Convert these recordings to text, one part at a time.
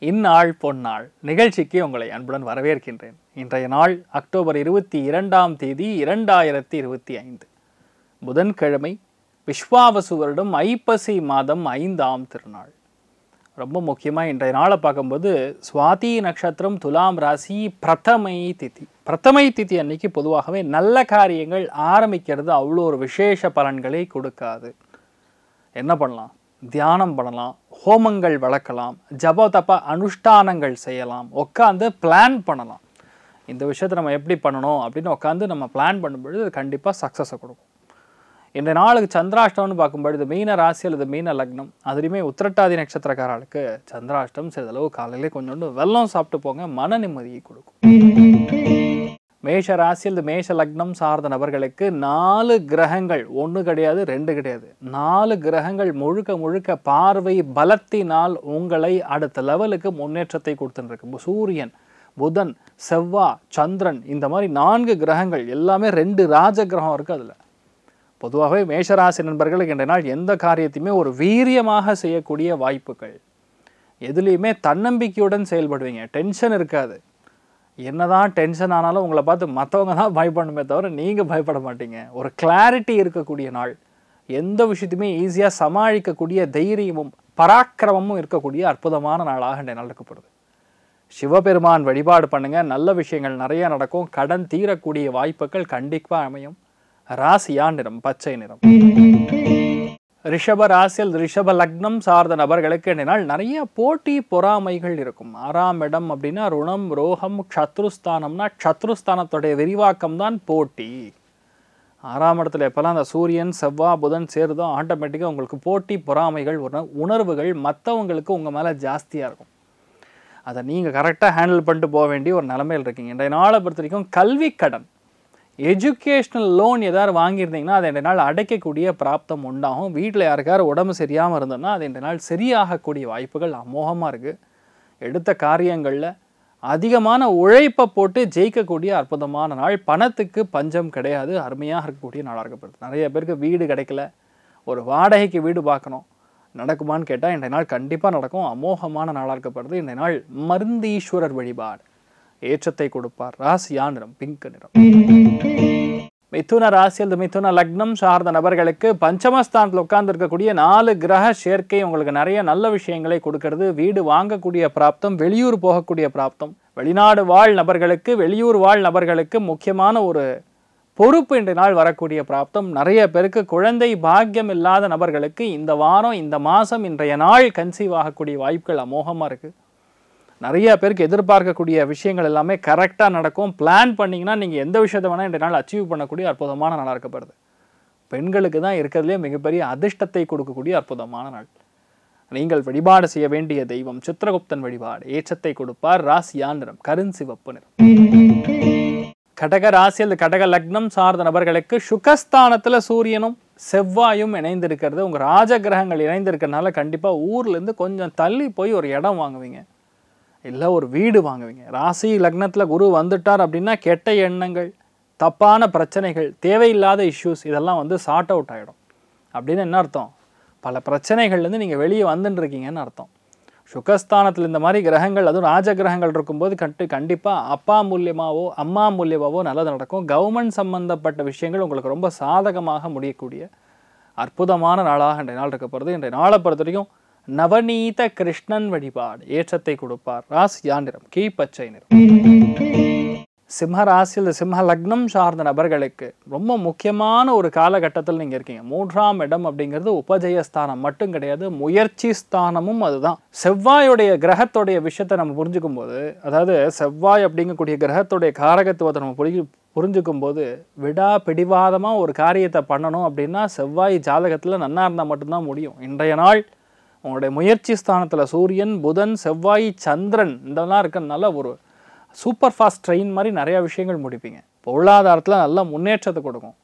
இந்நாள் பொன்னாள் நிகழ்ச்சிக்கு உங்களை அன்புடன் வரவேற்கின்றேன். இன்றைய நாள் அக்டோபர் 22ஆம் தேதி 2025 புதன்கிழமை, விஸ்வாவசு வருடம் ஐப்பசி மாதம் 5ஆம் திருநாள். ரொம்ப முக்கியமாக இன்றைய நாளை பார்க்கும்போது சுவாதி நட்சத்திரம், துலாம் ராசி, பிரதமை திதி அன்னைக்கு பொதுவாகவே நல்ல காரியங்கள் ஆரம்பிக்கிறது அவ்வளோ ஒரு விசேஷ பலன்களை கொடுக்காது. என்ன பண்ணலாம்? தியானம் பண்ணலாம், ஹோமங்கள் வளர்க்கலாம், ஜப தப அனுஷ்டானங்கள் செய்யலாம், உட்காந்து பிளான் பண்ணலாம். இந்த விஷயத்தை நம்ம எப்படி பண்ணணும் அப்படின்னு உட்காந்து நம்ம பிளான் பண்ணும்பொழுது அது கண்டிப்பாக சக்ஸஸை கொடுக்கும். இந்த நாளுக்கு சந்திராஷ்டம்னு பார்க்கும்பொழுது மீன ராசி அல்லது மீன லக்னம், அதுலேயுமே உத்திரட்டாதி நட்சத்திரக்காரர்களுக்கு சந்திராஷ்டம் சிறிதளவு காலையிலே கொஞ்சோண்டு வெல்லம் சாப்பிட்டு போங்க, மன நிம்மதியை கொடுக்கும். மேஷ ராசி அல்லது மேஷ லக்னம் சார்ந்த நபர்களுக்கு 4 கிரகங்கள், 1 கிடையாது 2 கிடையாது, 4 கிரகங்கள் முழுக்க பார்வை பலத்தினால் உங்களை அடுத்த லெவலுக்கு முன்னேற்றத்தை கொடுத்துருக்கு. சூரியன், புதன், செவ்வாய், சந்திரன், இந்த மாதிரி 4 கிரகங்கள் எல்லாமே 2 ராஜ கிரகம் இருக்குது. அதில் பொதுவாகவே மேஷராசி நண்பர்களுக்கு இன்றைய நாள் எந்த காரியத்தையுமே ஒரு வீரியமாக செய்யக்கூடிய வாய்ப்புகள், எதுலேயுமே தன்னம்பிக்கையுடன் செயல்படுவீங்க, டென்ஷன் இருக்காது. என்னதான் டென்ஷன் ஆனாலும் உங்களை பார்த்து மற்றவங்க தான் பயப்படணுமே தவிர நீங்கள் பயப்பட மாட்டீங்க. ஒரு கிளாரிட்டி இருக்கக்கூடிய நாள், எந்த விஷயத்தையுமே ஈஸியாக சமாளிக்கக்கூடிய தைரியமும் பராக்கிரமமும் இருக்கக்கூடிய அற்புதமான நாளாக இன்றைய நாள் இருக்கப்படுது. சிவபெருமான் வழிபாடு பண்ணுங்க, நல்ல விஷயங்கள் நிறைய நடக்கும், கடன் தீரக்கூடிய வாய்ப்புகள் கண்டிப்பாக அமையும். ராசியா நிறம் பச்சை நிறம். ரிஷப ராசியில் ரிஷப லக்னம் சார்ந்த நபர்களுக்கு என்னால் நிறைய போட்டி பொறாமைகள் இருக்கும். 6ஆம் இடம் அப்படின்னா ருணம், ரோகம், க்ஷத்ருஸ்தானம்னா க்ஷத்ருஸ்தானத்துடைய விரிவாக்கம் தான் போட்டி. 6ஆம் இடத்துல எப்போல்லாம் அந்த சூரியன், செவ்வாய், புதன் சேருதோ ஆட்டோமேட்டிக்காக உங்களுக்கு போட்டி பொறாமைகள் உணர்வுகள் மற்றவங்களுக்கு உங்கள் மேலே ஜாஸ்தியாக இருக்கும். அதை நீங்கள் கரெக்டாக ஹேண்டில் பண்ணிட்டு போக வேண்டிய ஒரு நிலைமையில் இருக்கீங்க. இன்றைய நாளை பொறுத்த வரைக்கும் கல்வி கடன், எஜுகேஷ்னல் லோன் ஏதாவது வாங்கியிருந்தீங்கன்னா அதை இன்றைய நாள் அடைக்கக்கூடிய பிராப்தம் உண்டாகும். வீட்டில் யாருக்காரு உடம்பு சரியாமல் இருந்ததுன்னா அது இன்றைய நாள் சரியாகக்கூடிய வாய்ப்புகள் அமோகமாக இருக்குது. எடுத்த காரியங்களில் அதிகமான உழைப்பை போட்டு ஜெயிக்கக்கூடிய அற்புதமான நாள். பணத்துக்கு பஞ்சம் கிடையாது, அருமையாக இருக்கக்கூடிய நாளாக இருக்கப்படுது. நிறைய பேருக்கு வீடு கிடைக்கல, ஒரு வாடகைக்கு வீடு பார்க்கணும், நடக்குமான்னு கேட்டால் இன்றைய நாள் கண்டிப்பாக நடக்கும். அமோகமான நாளாக இருக்கப்படுது. இன்றைய நாள் மருந்தீஸ்வரர் வழிபாடு ஏற்றத்தை கொடுப்பார். ராசியா நிறம் பிங்க் நிறம். மிதுன ராசி அல்லது மிதுன லக்னம் சார்ந்த நபர்களுக்கு பஞ்சமஸ்தானத்தில் உட்கார்ந்து இருக்கக்கூடிய 4 கிரக சேர்க்கை உங்களுக்கு நிறைய நல்ல விஷயங்களை கொடுக்கறது. வீடு வாங்கக்கூடிய பிராப்தம், வெளியூர் போகக்கூடிய பிராப்தம், வெளிநாடு வாழ் நபர்களுக்கு, வெளியூர் வாழ் நபர்களுக்கு முக்கியமான ஒரு பொறுப்பு இன்றைய நாள் வரக்கூடிய பிராப்தம். நிறைய பேருக்கு குழந்தை பாக்கியம் இல்லாத நபர்களுக்கு இந்த வாரம், இந்த மாதம், இன்றைய நாள் கன்சீவ் ஆகக்கூடிய வாய்ப்புகள் அமோகமாக இருக்குது. நிறைய பேருக்கு எதிர்பார்க்கக்கூடிய விஷயங்கள் எல்லாமே கரெக்டாக நடக்கும். பிளான் பண்ணிங்கன்னா நீங்கள் எந்த விஷயத்தை வேணால் இன்றைய நாள் அச்சீவ் பண்ணக்கூடிய அற்புதமான நாளாக இருக்கப்படுது. பெண்களுக்கு தான் இருக்கிறதுலே மிகப்பெரிய அதிர்ஷ்டத்தை கொடுக்கக்கூடிய அற்புதமான நாள். நீங்கள் வழிபாடு செய்ய வேண்டிய தெய்வம் சித்திரகுப்தன் வழிபாடு ஏற்றத்தை கொடுப்பார். ராசியா நிறம் கருஞ்சிவப்பு நிறம். கடக ராசி அல்லது கடக லக்னம் சார்ந்த நபர்களுக்கு சுகஸ்தானத்தில் சூரியனும் செவ்வாயும் இணைந்திருக்கிறது. உங்கள் ராஜ கிரகங்கள் இணைந்திருக்கிறதுனால கண்டிப்பாக ஊர்லேருந்து கொஞ்சம் தள்ளி போய் ஒரு இடம் வாங்குவீங்க, இல்லை ஒரு வீடு வாங்குவீங்க. ராசி லக்னத்தில் குரு வந்துட்டார் அப்படின்னா கெட்ட எண்ணங்கள், தப்பான பிரச்சனைகள், தேவையில்லாத இஷ்யூஸ் இதெல்லாம் சார்ட் அவுட் ஆகிடும். அப்படின்னு என்ன அர்த்தம்? பல பிரச்சனைகள்லேருந்து நீங்கள் வெளியே வந்துட்டு இருக்கீங்கன்னு அர்த்தம். சுகஸ்தானத்தில் இந்த மாதிரி கிரகங்கள், அதுவும் ராஜ கிரகங்கள் இருக்கும்போது கண்டிப்பாக அப்பா மூலியமாவோ அம்மா மூலியமாவோ நல்லது நடக்கும். கவர்மெண்ட் சம்பந்தப்பட்ட விஷயங்கள் உங்களுக்கு ரொம்ப சாதகமாக முடியக்கூடிய அற்புதமான நாளாக இன்றைய நாள் இருக்க போகிறது. இன்றைய நாளை பொறுத்த வரைக்கும் நவநீத கிருஷ்ணன் வழிபாடு ஏற்றத்தை கொடுப்பார். ராசியா நிறம் கீழ்பச்சை நிறம். சிம்ம ராசியில் சிம்ம லக்னம் சார்ந்த நபர்களுக்கு ரொம்ப முக்கியமான ஒரு காலகட்டத்தில் நீங்கள் இருக்கீங்க. 3ஆம் இடம் அப்படிங்கிறது உபஜயஸ்தானம் மட்டும் கிடையாது, முயற்சி ஸ்தானமும் அதுதான். செவ்வாயுடைய கிரகத்துடைய விஷயத்தை நம்ம புரிஞ்சுக்கும் போது, அதாவது செவ்வாய் அப்படிங்கக்கூடிய கிரகத்துடைய காரகத்துவத்தை நம்ம புரிஞ்சுக்கும் போது, விடா பிடிவாதமாக ஒரு காரியத்தை பண்ணணும் அப்படின்னா செவ்வாய் ஜாதகத்தில் நன்னா இருந்தால் மட்டும்தான் முடியும். இன்றைய நாள் உங்களுடைய முயற்சி ஸ்தானத்தில் சூரியன், புதன், செவ்வாய், சந்திரன் இதெல்லாம் இருக்கிறதுனால ஒரு சூப்பர் ஃபாஸ்ட் ட்ரெயின் மாதிரி நிறைய விஷயங்கள் முடிப்பீங்க. பொருளாதாரத்தில் நல்ல முன்னேற்றத்தை கொடுக்கும்.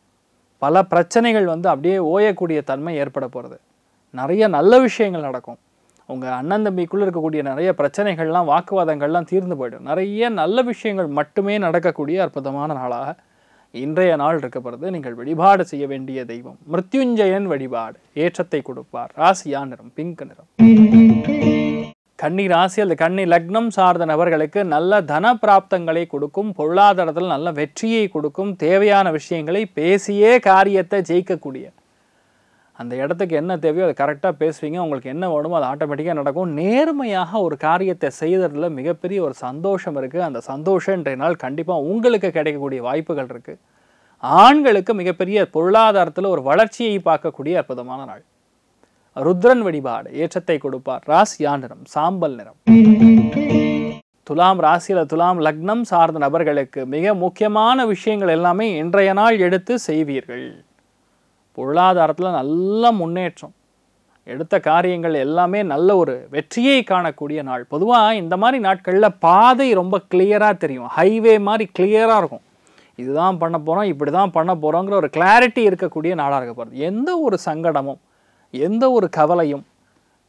பல பிரச்சனைகள் அப்படியே ஓயக்கூடிய தன்மை ஏற்பட போகிறது. நிறைய நல்ல விஷயங்கள் நடக்கும். உங்கள் அண்ணன் தம்பிக்குள்ளே இருக்கக்கூடிய நிறைய பிரச்சனைகள்லாம், வாக்குவாதங்கள்லாம் தீர்ந்து போய்டும். நிறைய நல்ல விஷயங்கள் மட்டுமே நடக்கக்கூடிய அற்புதமான நாளாக இன்றைய நாள் இருக்கப்படுது. நீங்கள் வழிபாடு செய்ய வேண்டிய தெய்வம் மிருத்யுஞ்சயன் வழிபாடு ஏற்றத்தை கொடுப்பார். ராசியா நிறம் பிங்க் நிறம். கன்னி ராசி அல்லது கன்னி லக்னம் சார்ந்த நபர்களுக்கு நல்ல தன பிராப்தங்களை கொடுக்கும், பொருளாதாரத்தில் நல்ல வெற்றியை கொடுக்கும், தேவையான விஷயங்களை பேசியே காரியத்தை ஜெயிக்கக்கூடிய அந்த இடத்துக்கு என்ன தேவையோ அதை கரெக்டாக பேசுவீங்க. உங்களுக்கு என்ன வேணுமோ அது ஆட்டோமேட்டிக்காக நடக்கும். நேர்மையாக ஒரு காரியத்தை செய்யறதுல மிகப்பெரிய ஒரு சந்தோஷம் இருக்குது. அந்த சந்தோஷம் இன்றைய நாள் கண்டிப்பாக உங்களுக்கு கிடைக்கக்கூடிய வாய்ப்புகள் இருக்குது. ஆண்களுக்கு மிகப்பெரிய பொருளாதாரத்தில் ஒரு வளர்ச்சியை பார்க்கக்கூடிய அற்புதமான நாள். ருத்ரன் வழிபாடு ஏற்றத்தை கொடுப்பார். ராசியா நிறம் சாம்பல் நிறம். துலாம் ராசியில் துலாம் லக்னம் சார்ந்த நபர்களுக்கு மிக முக்கியமான விஷயங்கள் எல்லாமே இன்றைய நாள் எடுத்து செய்வீர்கள். பொருளாதாரத்தில் நல்ல முன்னேற்றம், எடுத்த காரியங்கள் எல்லாமே நல்ல ஒரு வெற்றியை காணக்கூடிய நாள். பொதுவாக இந்த மாதிரி நாட்களில் பாதை ரொம்ப கிளியராக தெரியும், ஹைவே மாதிரி கிளியராக இருக்கும். இதுதான் பண்ண போகிறோம், இப்படி தான் பண்ண போகிறோங்கிற ஒரு கிளாரிட்டி இருக்கக்கூடிய நாளாக இருக்க போகிறது. எந்த ஒரு சங்கடமும் எந்த ஒரு கவலையும்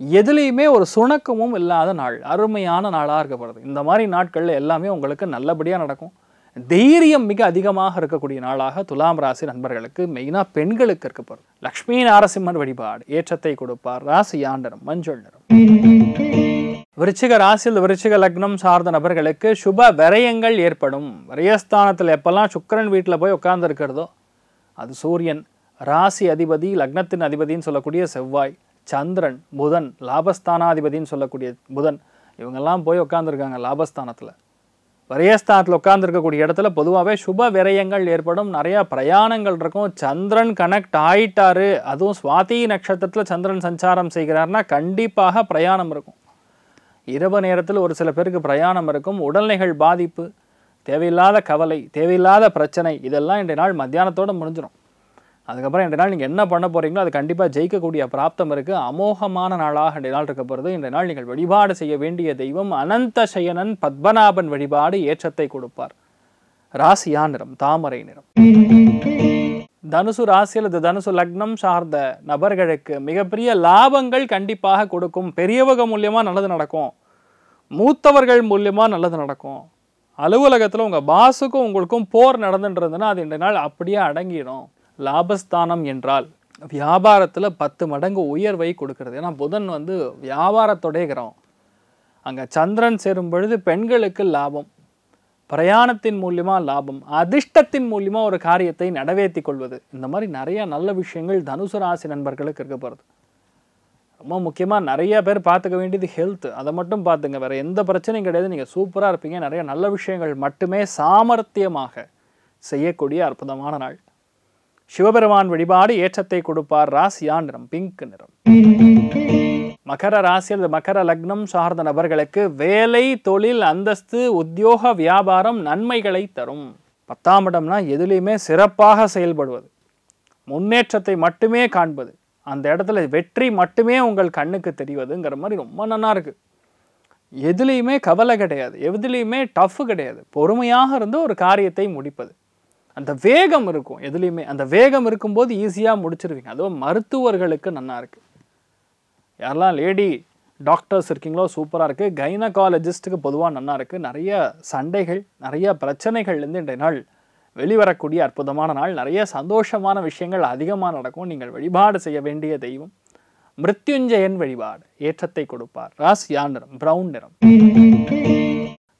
எதுலேயுமே ஒரு சுணக்கமும் இல்லாத நாள், அருமையான நாளாக இருக்கப்படுது. இந்த மாதிரி நாட்களில் எல்லாமே உங்களுக்கு நல்லபடியாக நடக்கும். தைரியம் மிக அதிகமாக இருக்கக்கூடிய நாளாக துலாம் ராசி நண்பர்களுக்கு, மெயினாக பெண்களுக்கு இருக்கப்படுது. லக்ஷ்மி நாரசிம்மன் வழிபாடு ஏற்றத்தை கொடுப்பார். ராசி நிறம் மஞ்சள் நிறம். விருச்சிக ராசியில் விருச்சிக லக்னம் சார்ந்த நபர்களுக்கு சுப விரயங்கள் ஏற்படும். விரயஸ்தானத்தில் எப்பெல்லாம் சுக்கிரன் வீட்டில் போய் உட்கார்ந்து இருக்கிறதோ அது சூரியன், ராசி அதிபதி லக்னத்தின் அதிபதின்னு சொல்லக்கூடிய செவ்வாய், சந்திரன், புதன், லாபஸ்தானாதிபதின்னு சொல்லக்கூடிய புதன், இவங்கெல்லாம் போய் உட்காந்துருக்காங்க லாபஸ்தானத்தில். விரயஸ்தானத்தில் உட்கார்ந்துருக்கக்கூடிய இடத்துல பொதுவாகவே சுப விரயங்கள் ஏற்படும். நிறையா பிரயாணங்கள் இருக்கும். சந்திரன் கனெக்ட் ஆயிட்டாரு, அதுவும் சுவாதி நட்சத்திரத்தில் சந்திரன் சஞ்சாரம் செய்கிறார்னா கண்டிப்பாக பிரயாணம் இருக்கும். இரவு நேரத்தில் ஒரு சில பேருக்கு பிரயாணம் இருக்கும். உடல்நிலைகள் பாதிப்பு, தேவையில்லாத கவலை, தேவையில்லாத பிரச்சனை, இதெல்லாம் இன்றைய நாள் மத்தியானத்தோடு முடிஞ்சிடும். அதுக்கப்புறம் இன்றைய நாள் நீங்கள் என்ன பண்ண போகிறீங்களோ அது கண்டிப்பாக ஜெயிக்கக்கூடிய பிராப்தம் இருக்குது. அமோகமான நாளாக இன்றைய நாள் இருக்க போகிறது. இன்றைய நாள் நீங்கள் வழிபாடு செய்ய வேண்டிய தெய்வம் அனந்த சயனன் பத்மநாபன் வழிபாடு ஏற்றத்தை கொடுப்பார். ராசியா நிறம் தாமரை நிறம். தனுசு ராசி அல்லது தனுசு லக்னம் சார்ந்த நபர்களுக்கு மிகப்பெரிய லாபங்கள் கண்டிப்பாக கொடுக்கும். பெரியவங்க மூலியமாக நல்லது நடக்கும், மூத்தவர்கள் மூலியமாக நல்லது நடக்கும். அலுவலகத்தில் உங்கள் பாஸுக்கும் உங்களுக்கும் போர் நடந்துன்றதுன்னா அது இன்றைய நாள் அப்படியே அடங்கிடும். லாபஸ்தானம் என்றால் வியாபாரத்தில் 10 மடங்கு உயர்வை கொடுக்கிறது. ஏன்னா புதன் வியாபாரத்தோடைய கிரகம். அங்கே சந்திரன் சேரும் பொழுது பெண்களுக்கு லாபம், பிரயாணத்தின் மூலியமாக லாபம், அதிர்ஷ்டத்தின் மூலியமாக ஒரு காரியத்தை நடவேற்றி கொள்வது, இந்த மாதிரி நிறைய நல்ல விஷயங்கள் தனுசு ராசி நண்பர்களுக்கு இருக்க போகிறது. ரொம்ப முக்கியமாக நிறைய பேர் பார்த்துக்க வேண்டியது ஹெல்த். அதை மட்டும் பார்த்துங்க, வேறு எந்த பிரச்சனையும் கிடையாது. நீங்கள் சூப்பராக இருப்பீங்க. நிறைய நல்ல விஷயங்கள் மட்டுமே சாமர்த்தியமாக செய்யக்கூடிய அற்புதமான நாள். சிவபெருமான் வழிபாடு ஏற்றத்தை கொடுப்பார். ராசியா நிறம் பிங்க் நிறம். மகர ராசி அல்லது மகர லக்னம் சார்ந்த நபர்களுக்கு வேலை, தொழில், அந்தஸ்து, உத்தியோக, வியாபாரம் நன்மைகளை தரும். 10ஆம் இடம்னா எதுலேயுமே சிறப்பாக செயல்படுவது, முன்னேற்றத்தை மட்டுமே காண்பது, அந்த இடத்துல வெற்றி மட்டுமே உங்கள் கண்ணுக்கு தெரிவதுங்கிற மாதிரி ரொம்ப நல்லா இருக்குது. எதுலேயுமே கவலை கிடையாது, எதுலேயுமே டஃப் கிடையாது. பொறுமையாக இருந்து ஒரு காரியத்தை முடிப்பது, அந்த வேகம் இருக்கும் எதுலேயுமே. அந்த வேகம் இருக்கும்போது ஈஸியாக முடிச்சிருவீங்க. அதுவும் மருத்துவர்களுக்கு நல்லா இருக்குது. யாரெல்லாம் லேடி டாக்டர்ஸ் இருக்கீங்களோ சூப்பராக இருக்குது. கைனகாலஜிஸ்ட்டுக்கு பொதுவாக நல்லா இருக்குது. நிறைய சண்டைகள், நிறைய பிரச்சனைகள்லேருந்து இன்றைய நாள் வெளிவரக்கூடிய அற்புதமான நாள். நிறைய சந்தோஷமான விஷயங்கள் அதிகமாக நடக்கும். நீங்கள் வழிபாடு செய்ய வேண்டிய தெய்வம் மிருத்யுஞ்சயன் வழிபாடு ஏற்றத்தை கொடுப்பார். ராசியா நிறம் பிரவுன் நிறம்.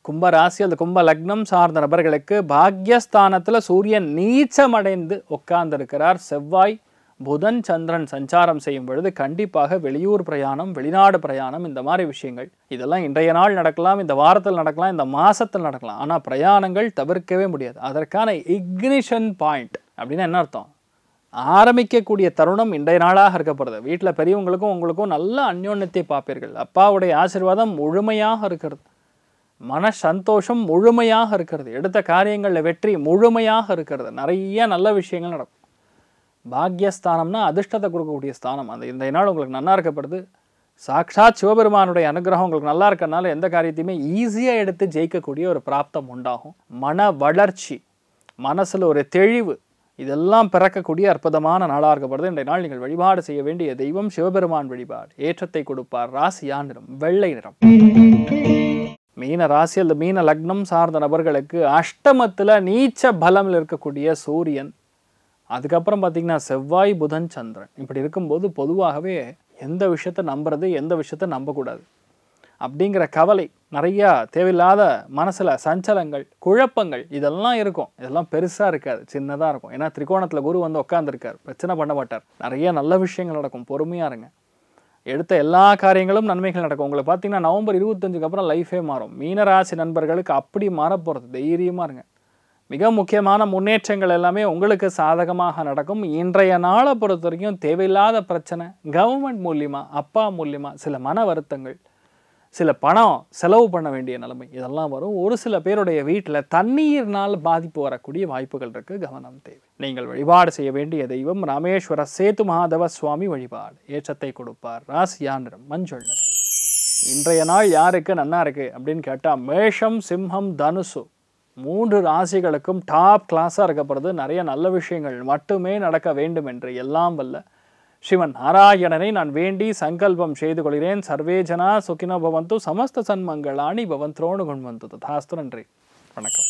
கும்ப ராசி அல்லது கும்ப லக்னம் சார்ந்த நபர்களுக்கு பாக்யஸ்தானத்தில் சூரியன் நீச்சமடைந்து உட்கார்ந்திருக்கிறார். செவ்வாய், புதன், சந்திரன் சஞ்சாரம் செய்யும் பொழுது கண்டிப்பாக வெளியூர் பிரயாணம், வெளிநாடு பிரயாணம், இந்த மாதிரி விஷயங்கள் இதெல்லாம் இன்றைய நாள் நடக்கலாம், இந்த வாரத்தில் நடக்கலாம், இந்த மாதத்தில் நடக்கலாம். ஆனால் பிரயாணங்கள் தவிர்க்கவே முடியாது. அதற்கான இக்னிஷன் பாயிண்ட் அப்படின்னா என்ன அர்த்தம்? ஆரம்பிக்கக்கூடிய தருணம் இன்றைய நாளாக இருக்கப்படுது. வீட்டில் பெரியவங்களுக்கும் உங்களுக்கும் நல்ல அந்யோன்யத்தை பார்ப்பீர்கள். அப்பாவுடைய ஆசீர்வாதம் முழுமையாக இருக்கிறது. மன சந்தோஷம் முழுமையாக இருக்கிறது. எடுத்த காரியங்களில் வெற்றி முழுமையாக இருக்கிறது. நிறைய நல்ல விஷயங்கள் நடக்கும். பாக்யஸ்தானம்னா அதிர்ஷ்டத்தை கொடுக்கக்கூடிய ஸ்தானம். அந்த இந்த நாள் உங்களுக்கு நல்லா இருக்கப்படுது. சாக்ஷாத் சிவபெருமானுடைய அனுகிரகம் உங்களுக்கு நல்லா இருக்கிறதுனால எந்த காரியத்தையுமே ஈஸியாக எடுத்து ஜெயிக்கக்கூடிய ஒரு பிராப்தம் உண்டாகும். மன வளர்ச்சி, மனசில் ஒரு தெளிவு, இதெல்லாம் பிறக்கக்கூடிய அற்புதமான நாளாக இருக்கப்படுது. இன்றைய நாள் நீங்கள் வழிபாடு செய்ய வேண்டிய தெய்வம் சிவபெருமான் வழிபாடு ஏற்றத்தை கொடுப்பார். ராசியா நிறம் வெள்ளை நிறம். மீன ராசி அல்லது மீன லக்னம் சார்ந்த நபர்களுக்கு அஷ்டமத்தில் நீச்ச பலமில் இருக்கக்கூடிய சூரியன், அதுக்கப்புறம் பார்த்திங்கன்னா செவ்வாய், புதன், சந்திரன் இப்படி இருக்கும்போது பொதுவாகவே எந்த விஷயத்தை நம்புறது, எந்த விஷயத்தை நம்பக்கூடாது, அப்படிங்கிற கவலை, நிறையா தேவையில்லாத மனசில் சஞ்சலங்கள், குழப்பங்கள் இதெல்லாம் இருக்கும். இதெல்லாம் பெருசாக இருக்காது, சின்னதாக இருக்கும். ஏன்னா திரிகோணத்தில் குரு வந்து உட்காந்துருக்கார், பிரச்சனை பண்ண மாட்டார். நிறைய நல்ல விஷயங்கள் நடக்கும், பொறுமையாக இருங்க. எடுத்த எல்லா காரியங்களும் நன்மைகள் நடக்கும். உங்களுக்கு பார்த்தீங்கன்னா நவம்பர் 25க்கு அப்புறம் லைஃபே மாறும். மீனராசி நண்பர்களுக்கு அப்படி மாறப்போகிறது. தைரியமாக இருங்க. மிக முக்கியமான முன்னேற்றங்கள் எல்லாமே உங்களுக்கு சாதகமாக நடக்கும். இன்றைய நாளை பொறுத்த வரைக்கும் தேவையில்லாத பிரச்சனை, கவர்மெண்ட் மூலியமாக, அப்பா மூலியமாக சில மன வருத்தங்கள், சில பணம் செலவு பண்ண வேண்டிய நிலைமை இதெல்லாம் வரும். ஒரு சில பேருடைய வீட்டில் தண்ணீர்னால் பாதிப்பு வரக்கூடிய வாய்ப்புகள் இருக்குது, கவனம் தேவை. நீங்கள் வழிபாடு செய்ய வேண்டிய தெய்வம் ராமேஸ்வர சேது மகாதேவ சுவாமி வழிபாடு. ஏற்றத்தை கொடுப்பார். ராசியா நிறம் மஞ்சள் நிறம். இன்றைய நாள் யாருக்கு நன்னா இருக்குது அப்படின்னு கேட்டால் மேஷம், சிம்மம், தனுசு 3 ராசிகளுக்கும் டாப் கிளாஸாக இருக்கப்படுறது. நிறைய நல்ல விஷயங்கள் மட்டுமே நடக்க வேண்டும் என்று எல்லாம் வல்ல ஸ்ரீமன் நாராயணனை நான் வேண்டி சங்கல்பம் செய்து கொள்கிறேன். சர்வே ஜனா சுகினோ பவந்து, சமஸ்த சன்மங்களானி பவந்தோனு குண்வந்து. ததாஸ்து. நன்றி, வணக்கம்.